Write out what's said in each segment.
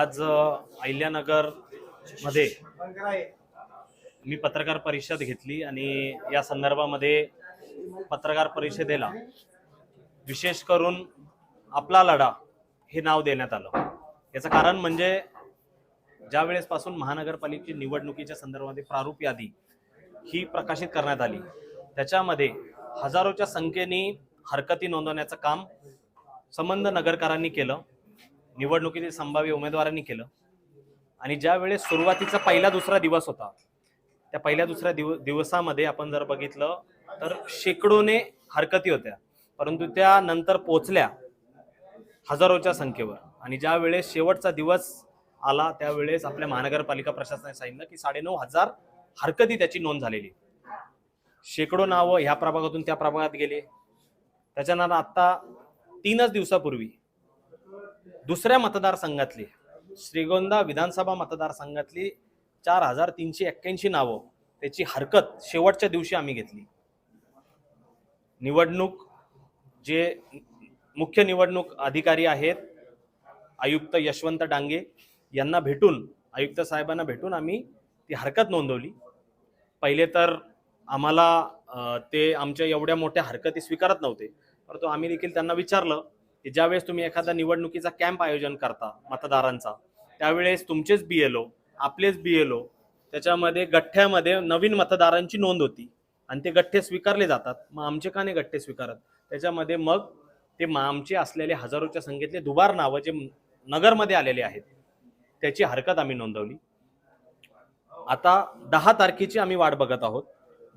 आज अहिल्यानगर मध्ये मी पत्रकार परिषद घेतली आणि या संदर्भामध्ये पत्रकार परिषदेला विशेष करून आपला लढा हे नाव देण्यात आलं। याचं कारण म्हणजे ज्या वेळेसपासून महानगरपालिकेची निवडणुकीच्या संदर्भामध्ये प्रारूप यादी ही प्रकाशित करण्यात आली, त्याच्यामध्ये हजारोच्या संख्येने हरकती नोंदवण्याचं काम संबंध नगरकरांनी केलं, निवडणुकीतील संभाव्य उमेदवारांनी केलं। आणि ज्या वेळेस सुरुवातीचा पहिला दुसरा दिवस होता, त्या पहिल्या दुसऱ्या दिवसामध्ये आपण जर बघितलं तर शेकडोने हरकती होत्या, परंतु त्या नंतर पोहोचल्या हजारोच्या संख्येवर। आणि ज्या वेळेस शेवटचा दिवस आला त्यावेळेस आपल्या महानगरपालिका प्रशासनाने सांगितलं की 9,500 हरकती त्याची नोंद झालेली। शेकडो नावं ह्या प्रभागातून त्या प्रभागात गेले। त्याच्यानंतर आता 3 दिवसापूर्वी दुसऱ्या मतदारसंघातली श्रीगोंदा विधानसभा मतदारसंघातली 4,381 नावं त्याची हरकत शेवटच्या दिवशी आम्ही घेतली। निवडणूक जे मुख्य निवडणूक अधिकारी आहेत आयुक्त यशवंत डांगे यांना भेटून, आयुक्त साहेबांना भेटून आम्ही ती हरकत नोंदवली। पहिले तर आम्हाला ते आमच्या एवढ्या मोठ्या हरकती स्वीकारत नव्हते, परंतु आम्ही देखील त्यांना विचारलं की ज्यावेळेस तुम्ही एखादा निवडणुकीचा कॅम्प आयोजन करता मतदारांचा, त्यावेळेस तुमचेच BLO आपलेच BLO त्याच्यामध्ये गठ्ठ्यामध्ये नवीन मतदारांची नोंद होती आणि ते गठ्ठे स्वीकारले जातात, मग आमचे का नाही गठ्ठे स्वीकारत? त्याच्यामध्ये मग ते आमचे असलेले हजारोच्या संख्येतले दुबार नावं जे नगरमध्ये आलेले आहेत त्याची हरकत आम्ही नोंदवली। आता 10 तारखेची आम्ही वाट बघत आहोत।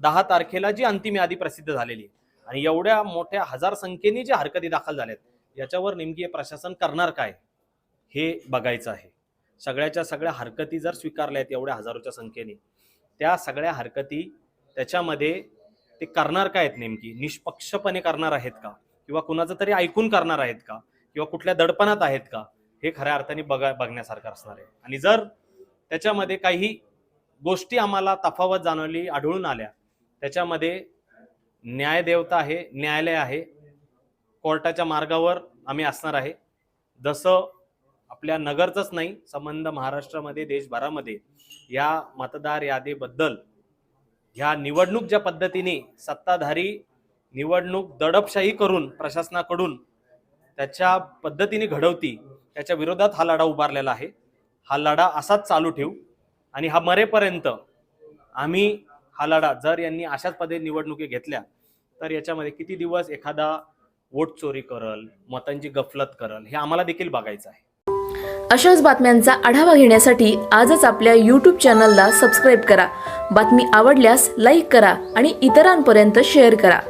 10 तारखेला जी अंतिम यादी प्रसिद्ध झालेली आणि एवढ्या मोठ्या हजार संख्येने जे हरकती दाखल झाल्यात याच्यावर नेमकी प्रशासन करणार काय हे बघायचं आहे। सगळ्याच्या सगळ्या हरकती जर स्वीकारल्या आहेत एवढ्या हजारोच्या संख्येने, त्या सगळ्या हरकती त्याच्यामध्ये ते करणार काय आहेत? नेमकी निष्पक्षपणे करणार आहेत का, किंवा कुणाचं तरी ऐकून करणार आहेत का, किंवा कुठल्या दडपणात आहेत का, हे खऱ्या अर्थाने बघण्यासारखं असणार आहे। आणि जर त्याच्यामध्ये काही गोष्टी आम्हाला तफावत जाणवली, आढळून आल्या, त्याच्यामध्ये न्यायदेवता आहे, न्यायालय आहे, कोर्टाच्या मार्गावर आम्ही असणार आहे। जसं आपल्या नगरचंच नाही, संबंध महाराष्ट्रामध्ये देशभरामध्ये या मतदार यादीबद्दल ह्या निवडणूक ज्या पद्धतीने सत्ताधारी निवडणूक दडपशाही करून प्रशासनाकडून त्याच्या पद्धतीने घडवती, त्याच्या विरोधात हा लढा उभारलेला आहे। हा लढा असाच चालू ठेवू आणि हा मरेपर्यंत आम्ही हा लढा, जर यांनी अशाच पद्धतीने निवडणुकी घेतल्या तर याच्यामध्ये किती दिवस एखादा वोट चोरी करल, मतांची गफलत करल, हे आम्हाला देखील बघायचं आहे। अशाच बातम्यांचा आढावा घेण्यासाठी आजच आपल्या YouTube चॅनलला सबस्क्राईब करा। बातमी आवडल्यास लाईक करा आणि इतरांपर्यंत शेअर करा।